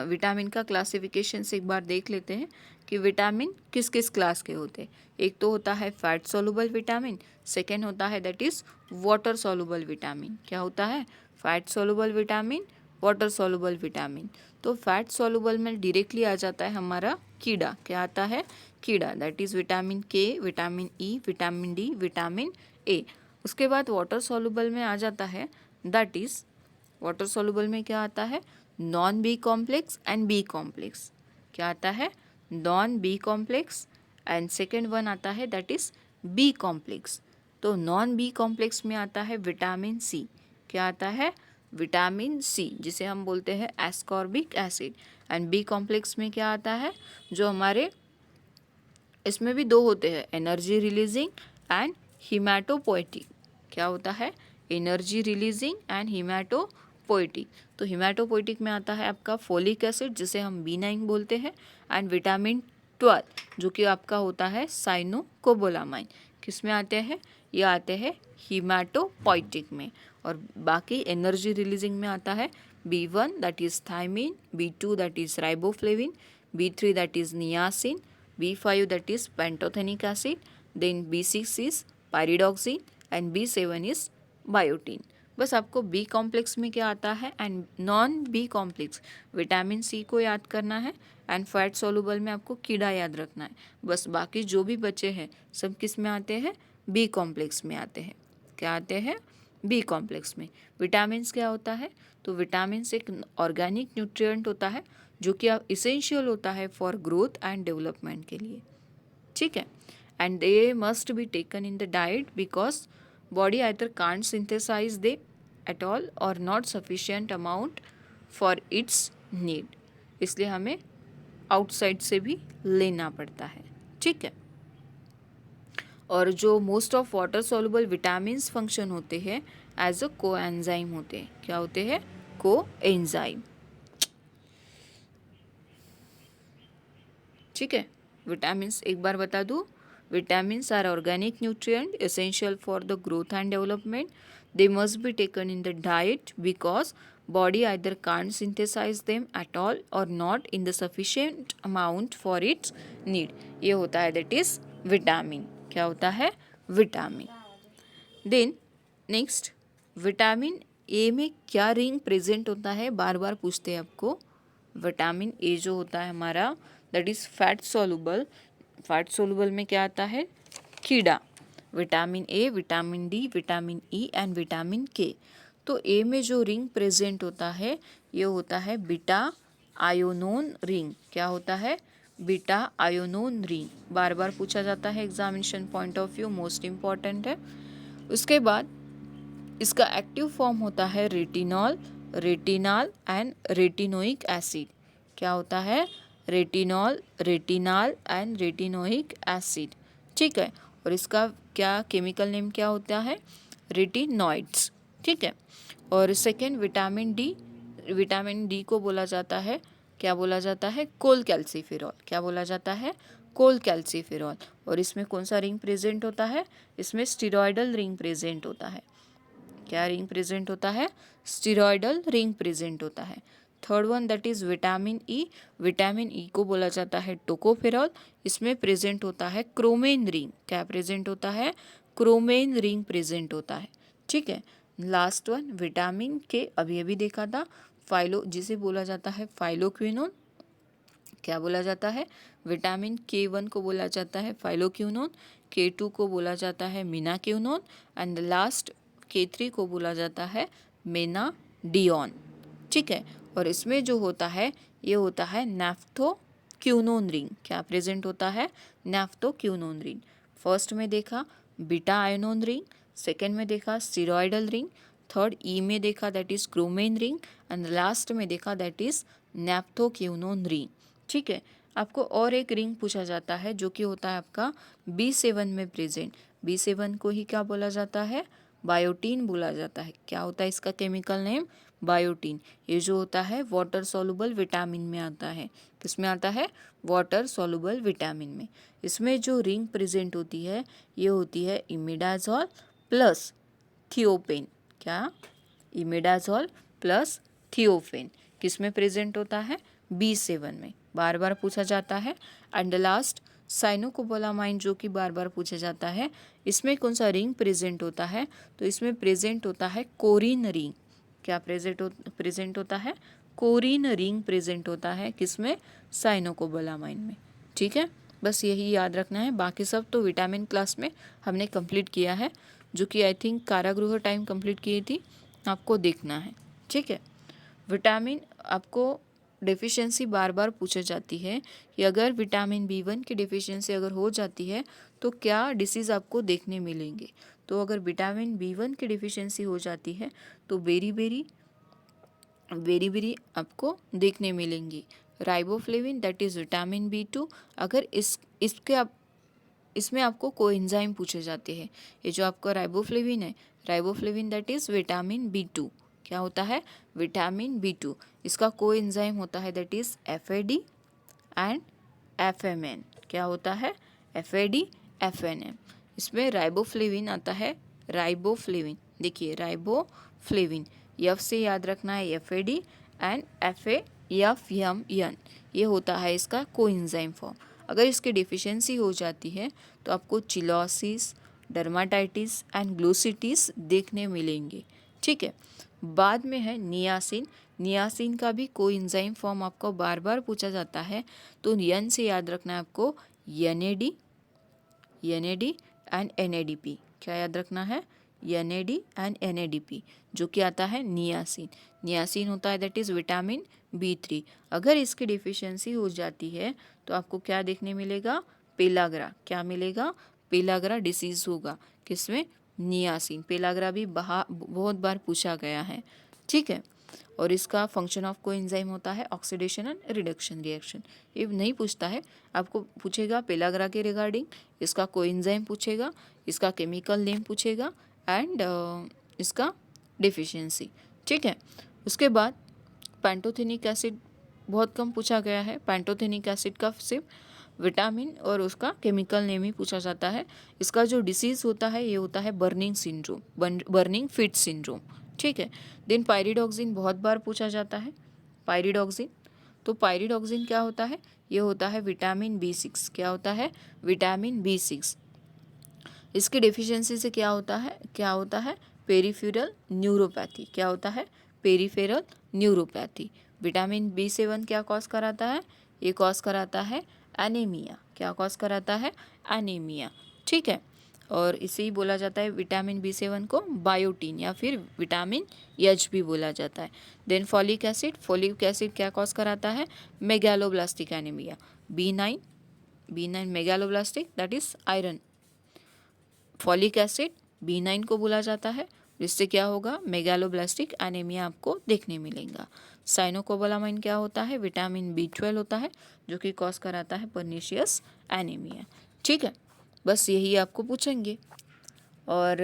S1: विटामिन का क्लासिफिकेशन से एक बार देख लेते हैं कि विटामिन किस किस क्लास के होते हैं। एक तो होता है फैट सोलुबल विटामिन, सेकेंड होता है that is water soluble vitamin. क्या होता है? Fat soluble vitamin, water soluble vitamin. तो फैट सोलुबल में डायरेक्टली आ जाता है हमारा कीड़ा। क्या आता है? कीड़ा, दैट इज विटामिन के, vitamin E, vitamin D, vitamin A. उसके बाद वाटर सोलुबल में आ जाता है दैट इज, वाटर सोलुबल में क्या आता है? Non B complex and B complex. क्या आता है? Non B complex and second one आता है दैट इज बी कॉम्प्लेक्स। तो नॉन बी कॉम्प्लेक्स में आता है विटामिन सी। क्या आता है? विटामिन सी, जिसे हम बोलते हैं ascorbic acid. And B complex में क्या आता है? जो हमारे इसमें भी दो होते हैं, एनर्जी रिलीजिंग एंड हीमैटोपोएटिक। क्या होता है? Energy releasing and hematopoietic. तो हीमैटोपोएटिक में आता है आपका फोलिक एसिड, जिसे हम B9 बोलते हैं, एंड विटामिन 12 जो कि आपका होता है साइनोकोबालामाइन। किस में आते हैं? ये आते हैं हीमैटोपोएटिक में। और बाकी एनर्जी रिलीजिंग में आता है B1 that is thiamine, B2 that is riboflavin, B3 that is niacin, B5 that is pantothenic acid, then B6 is pyridoxine and B7 is biotin। बस आपको बी कॉम्प्लेक्स में क्या आता है and non B complex vitamin C को याद करना है एंड फैट सोलुबल में आपको कीड़ा याद रखना है। बस बाकी जो भी बचे हैं सब किस में आते हैं? बी कॉम्प्लेक्स में आते हैं। क्या आते हैं? बी कॉम्प्लेक्स में। विटामिन्स क्या होता है? तो विटामिन्स एक ऑर्गेनिक न्यूट्रिएंट होता है जो कि इसेंशियल होता है फॉर ग्रोथ एंड डेवलपमेंट के लिए। ठीक है। And they must be taken in the diet because body either can't synthesize they at all or not sufficient amount for its need. इसलिए हमें आउटसाइड से भी लेना पड़ता है। ठीक है। और जो most of water soluble vitamins function होते हैं एज अ कोएंजाइम होते हैं। क्या होते हैं? कोएंजाइम। ठीक है। विटामिन्स एक बार बता दूँ, vitamins are organic nutrient essential for the growth and development. They must be taken in the diet because body either can't synthesize them at all or not in the sufficient amount for its need. ये होता है that is vitamin. क्या होता है? Vitamin. Then next, vitamin A में क्या ring present होता है? बार बार पूछते हैं आपको। विटामिन ए जो होता है हमारा that is fat soluble. Fat soluble में क्या आता है? कीड़ा। Vitamin A, vitamin D, vitamin E and vitamin के। तो ए में जो रिंग प्रेजेंट होता है ये होता है बीटा आयोनोन रिंग। क्या होता है? बीटा आयोनोन रिंग, बार बार पूछा जाता है examination point of view, most important है। उसके बाद इसका एक्टिव फॉर्म होता है retinol, retinal and retinoic acid. क्या होता है? Retinol, retinal and retinoic acid. ठीक है, और इसका क्या केमिकल नेम क्या होता है? रेटिनॉइड्स। ठीक है, और second vitamin D, vitamin D को बोला जाता है, क्या बोला जाता है? कोल कैल्सीफेरॉल। क्या बोला जाता है? कोल कैल्सीफेरॉल। और इसमें कौन सा रिंग प्रेजेंट होता है? इसमें स्टीरॉयडल रिंग प्रेजेंट होता है। क्या रिंग प्रेजेंट होता है? स्टीरॉयडल रिंग प्रेजेंट होता है। Third one that is vitamin E, vitamin E को बोला जाता है टोकोफेरॉल। इसमें प्रेजेंट होता है क्रोमेन रिंग। क्या प्रेजेंट होता है? क्रोमेन रिंग प्रेजेंट होता है। ठीक है, लास्ट वन विटामिन के, अभी देखा था, फाइलो, जिसे बोला जाता है फाइलोक्विनोन। क्या बोला जाता है? विटामिन K1 को बोला जाता है फाइलोक्विनोन, K2 को बोला जाता है मीनाक्विनोन एंड लास्ट K3 को बोला जाता है मेनाडियोन। ठीक है, और इसमें जो होता है ये होता है नैफ्थोक्विनोन रिंग। क्या प्रेजेंट होता है? नैफ्थोक्विनोन रिंग। फर्स्ट में देखा बीटा आयोनोन रिंग, सेकेंड में देखा स्टीरॉयडल रिंग, थर्ड ई में देखा that is chromane ring and last में देखा दैट इज नैफ्थोक्विनोन रिंग। ठीक है, आपको और एक रिंग पूछा जाता है जो कि होता है आपका B7 में प्रेजेंट। B7 को ही क्या बोला जाता है? बायोटीन बोला जाता है। क्या होता है इसका केमिकल नेम? बायोटीन। ये जो होता है वाटर सॉल्युबल विटामिन में आता है। किस में आता है? वाटर सॉल्युबल विटामिन में। इसमें जो रिंग प्रेजेंट होती है ये होती है इमिडाजोल प्लस थियोपेन। क्या? इमिडाजोल प्लस थियोपेन किस में प्रेजेंट होता है? B7 में। बार बार पूछा जाता है। एंड लास्ट साइनोकोबालामाइन जो कि बार बार पूछा जाता है, इसमें कौन सा रिंग प्रेजेंट होता है? तो इसमें प्रेजेंट होता है कोरिन रिंग। क्या प्रेजेंट होता है? कोरिन रिंग प्रेजेंट होता है किसमें? साइनोकोबालामाइन में। ठीक है, बस यही याद रखना है। बाकी सब तो विटामिन क्लास में हमने कंप्लीट किया है, जो कि आई थिंक कारागृह टाइम कंप्लीट की थी, आपको देखना है। ठीक है, विटामिन आपको डेफिशिएंसी बार बार पूछी जाती है कि अगर विटामिन B1 की डेफिशिएंसी अगर हो जाती है तो क्या डिसीज़ आपको देखने मिलेंगे। तो अगर विटामिन B1 की डेफिशिएंसी हो जाती है तो बेरी बेरी आपको देखने मिलेंगी। Riboflavin that is vitamin B2, अगर इसमें आपको कोएंजाइम पूछे जाते हैं। ये जो आपका राइबोफ्लेविन है, riboflavin that is vitamin B2। क्या होता है? Vitamin B2। इसका कोएंजाइम होता है that is FAD and FMN। क्या होता है? FAD FNM। इसमें राइबोफ्लेविन आता है, राइबोफ्लेविन, देखिए राइबोफ्लेविन, F से याद रखना है FAD एंड FAFMN, ये होता है इसका कोएंजाइम फॉर्म। अगर इसकी डिफिशियंसी हो जाती है तो आपको चिलोसिस, डर्माटाइटिस एंड ग्लोसिटिस देखने मिलेंगे। ठीक है, बाद में है नियासिन। नियासिन का भी कोएंजाइम फॉर्म आपको बार बार पूछा जाता है, तो N से याद रखना है आपको NAD एंड NADP। क्या याद रखना है? NAD एंड NADP, जो कि आता है नियासिन। नियासिन होता है दैट इज़ विटामिन B3। अगर इसकी डिफिशियंसी हो जाती है तो आपको क्या देखने मिलेगा? पेलाग्रा। क्या मिलेगा? पेलाग्रा डिसीज होगा। किसमें? नियासिन। पेलाग्रा भी बहुत बार पूछा गया है। ठीक है, और इसका फंक्शन ऑफ कोएंजाइम होता है ऑक्सीडेशन एंड रिडक्शन रिएक्शन। ये नहीं पूछता है, आपको पूछेगा पेलाग्रा के रिगार्डिंग, इसका कोएंजाइम पूछेगा, इसका केमिकल नेम पूछेगा एंड इसका डिफिशियंसी। ठीक है, उसके बाद पैंटोथेनिक एसिड बहुत कम पूछा गया है। पैंटोथेनिक एसिड का सिर्फ विटामिन और उसका केमिकल नेम ही पूछा जाता है। इसका जो डिसीज़ होता है ये होता है burning syndrome, burning fit syndrome. ठीक है, देन पायरिडॉक्सिन बहुत बार पूछा जाता है। पायरिडॉक्सिन, तो पायरिडॉक्सिन क्या होता है? ये होता है विटामिन B6। क्या होता है? Vitamin B6। इसकी डेफिशिएंसी से क्या होता है? क्या होता है? Peripheral neuropathy. क्या होता है? Peripheral neuropathy. विटामिन B7 क्या कॉज कराता है? ये कॉज कराता है एनीमिया। क्या कॉज कराता है? एनीमिया। ठीक है, और इसे ही बोला जाता है विटामिन B7 को बायोटीन या फिर विटामिन एच भी बोला जाता है। देन फॉलिक एसिड क्या कॉज कराता है? Megaloblastic anaemia. B9 megaloblastic that is iron. Folic acid B9 को बोला जाता है, जिससे क्या होगा? मेगालोब्लास्टिक एनीमिया आपको देखने मिलेगा। साइनोकोबालामाइन क्या होता है? विटामिन B12 होता है, जो कि कॉज कराता है पर्नीशियस एनीमिया। ठीक है, बस यही आपको पूछेंगे। और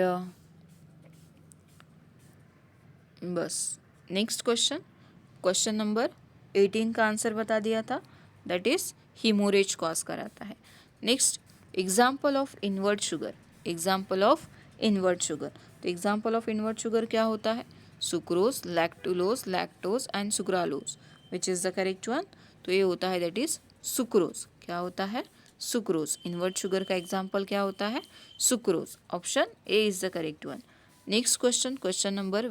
S1: बस नेक्स्ट क्वेश्चन नंबर 18 का आंसर बता दिया था, दैट इज हीमोरेज कॉज कराता है। Next example of invert sugar. तो एग्जाम्पल ऑफ इनवर्ट शुगर क्या होता है? Sucrose, lactose and sucralose, which is the correct one? तो ये होता है दैट इज सुक्रोज। क्या होता है? सुक्रोज। इनवर्ट शुगर का एग्जाम्पल क्या होता है? Sucrose. Option A is the correct one. Next question number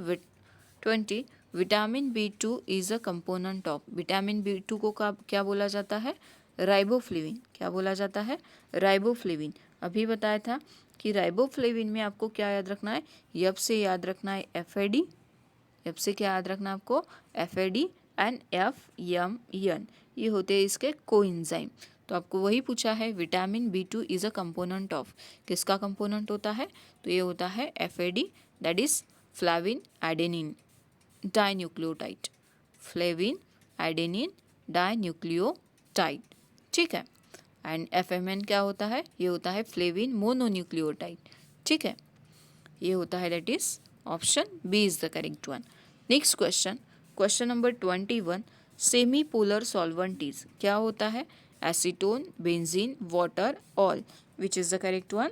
S1: 20, vitamin B2 is a component of. Vitamin B2 को क्या बोला जाता है? राइबोफ्लेविन। क्या बोला जाता है? राइबोफ्लेविन। अभी बताया था कि राइबोफ्लेविन में आपको क्या याद रखना है? यप से याद रखना है FAD। यप से क्या याद रखना है आपको? FAD एंड FMN, ये होते हैं इसके कोएंजाइम। तो आपको वही पूछा है, vitamin B2 is a component of. किसका कंपोनेंट होता है? तो ये होता है FAD, that is flavin adenine dinucleotide. Flavin adenine dinucleotide. ठीक है। एंड FMN क्या होता है? ये होता है फ्लेविन मोनोन्यूक्लियोटाइड। ठीक है, ये होता है that is option B is the correct one. Next question number 21, semi polar solvent is. क्या होता है? Acetone, benzene, water, all, which is the correct one?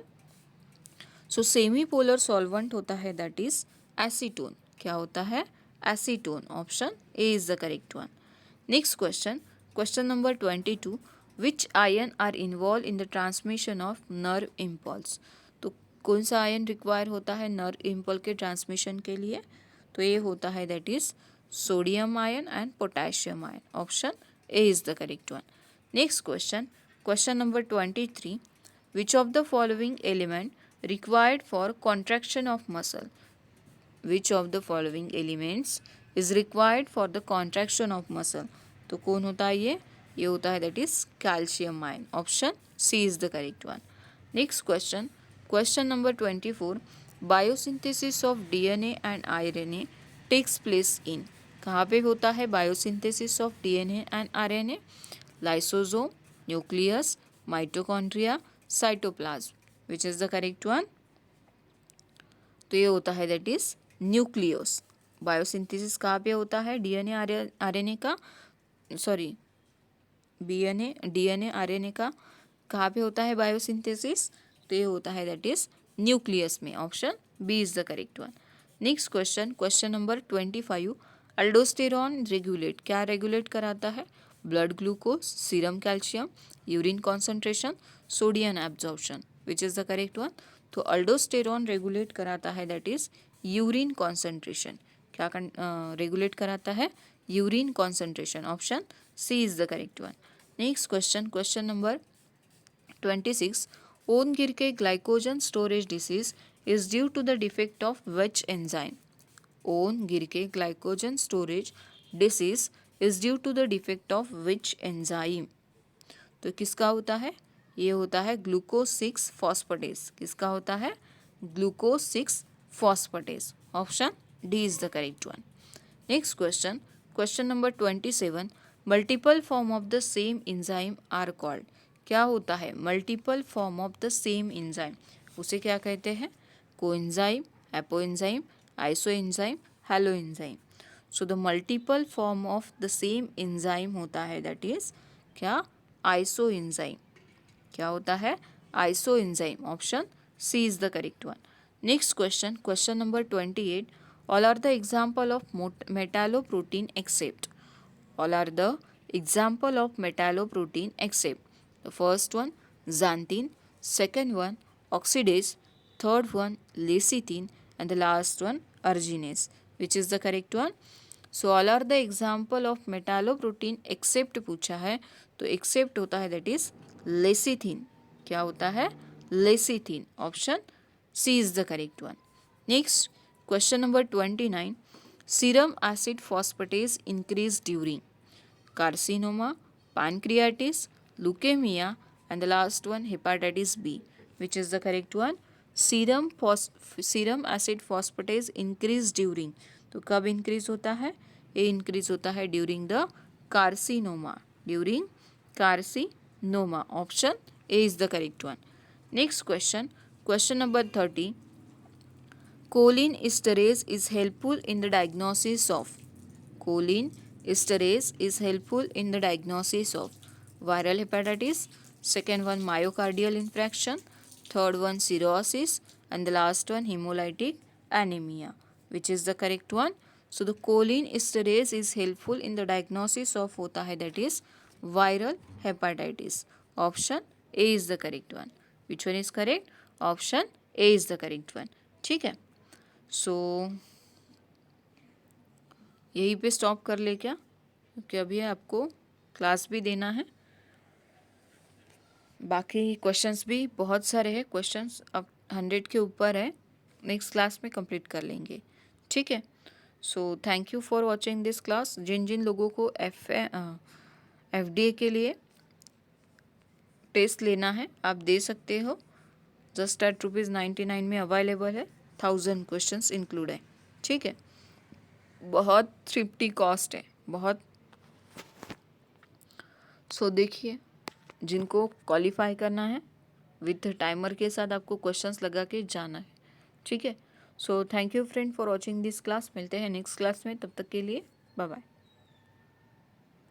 S1: So semi polar solvent होता है दैट इज एसीटोन। क्या होता है? Acetone. Option A is the correct one. Next question number 22, which ion are involved in the transmission of nerve impulse. तो कौन सा ion require होता है नर्व इम्पल्स के ट्रांसमिशन के लिए? तो ये होता है that is sodium ion and potassium ion. Option A is the correct one. Next question number 23, which of the following element required for contraction of muscle? Which of the following elements is required for the contraction of muscle? तो कौन होता है ये होता है that is calcium ion. Option C is the correct one. Next question number 24, biosynthesis of DNA and RNA takes place in. कहाँ पे होता है biosynthesis of DNA and RNA? Lysosome, nucleus, mitochondria, cytoplasm, which is the correct one? तो ये होता है that इज nucleus. Biosynthesis कहाँ पे होता है DNA RNA का? सॉरी, DNA RNA का कहाँ पे होता है बायोसिंथेसिस? तो ये होता है दैट इज न्यूक्लियस में। Option B is the correct one. Next question number 25, aldosterone regulate. क्या रेगुलेट कराता है? Blood glucose, serum calcium, urine concentration, sodium absorption, which is the correct one? तो अल्डोस्टेरॉन रेगुलेट कराता है दैट इज यूरिन कॉन्सेंट्रेशन। क्या regulate कराता है? Urine concentration. Option C is the correct one. Next question number 26, von Gierke glycogen storage disease is due to the defect of which enzyme? Von Gierke glycogen storage disease is due to the defect of which enzyme? तो किसका होता है? ये होता है glucose 6 phosphatase. किसका होता है? Glucose 6 phosphatase. Option D is the correct one. Next question number 27, multiple form of the same enzyme are called. क्या होता है multiple form of the same enzyme? उसे क्या कहते हैं? Coenzyme, apoenzyme, isoenzyme, holoenzyme. So the multiple form of the same enzyme होता है that is क्या? आइसोएंजाइम। क्या होता है? Isoenzyme. Option C is the correct one. Next question number 28, all are the example of metalloprotein except. All are the example of metalloprotein except the first one xanthine, second one oxidase, third one lecithin and the last one arginase, which is the correct one? So all are the example of metalloprotein except पूछा है, तो except होता है that is lecithin। क्या होता है? lecithin। Option C is the correct one. Next question number 29. Serum acid phosphatase increase during carcinoma, pancreatitis, leukemia, and the last one hepatitis B. Which is the correct one? Serum acid phosphatase increase during. तो कब increase होता है? ये increase होता है during the carcinoma. During carcinoma. Option A is the correct one. Next question, question number 30. Choline esterase is helpful in the diagnosis of. Choline esterase is helpful in the diagnosis of viral hepatitis, second one myocardial infarction, third one cirrhosis, and the last one hemolytic anemia. Which is the correct one? So the choline esterase is helpful in the diagnosis of होता है, that is viral hepatitis. Option A is the correct one. Which one is correct? Option A is the correct one. ठीक है. सो यहीं पे stop कर ले क्या, क्योंकि अभी आपको क्लास भी देना है. बाकी क्वेश्चंस भी बहुत सारे हैं. क्वेश्चंस अब 100 के ऊपर है. नेक्स्ट क्लास में कंप्लीट कर लेंगे. ठीक है. So thank you for watching this class. जिन जिन लोगों को FDA के लिए टेस्ट लेना है आप दे सकते हो. जस्ट एट ₹99 में अवेलेबल है. 1000 क्वेश्चंस इंक्लूड है. ठीक है. बहुत थ्रिफ्टी कॉस्ट है, बहुत. सो देखिए, जिनको क्वालिफाई करना है विथ टाइमर के साथ आपको क्वेश्चंस लगा के जाना है. ठीक है. So thank you friend for watching this class. मिलते हैं नेक्स्ट क्लास में. तब तक के लिए बाय बाय.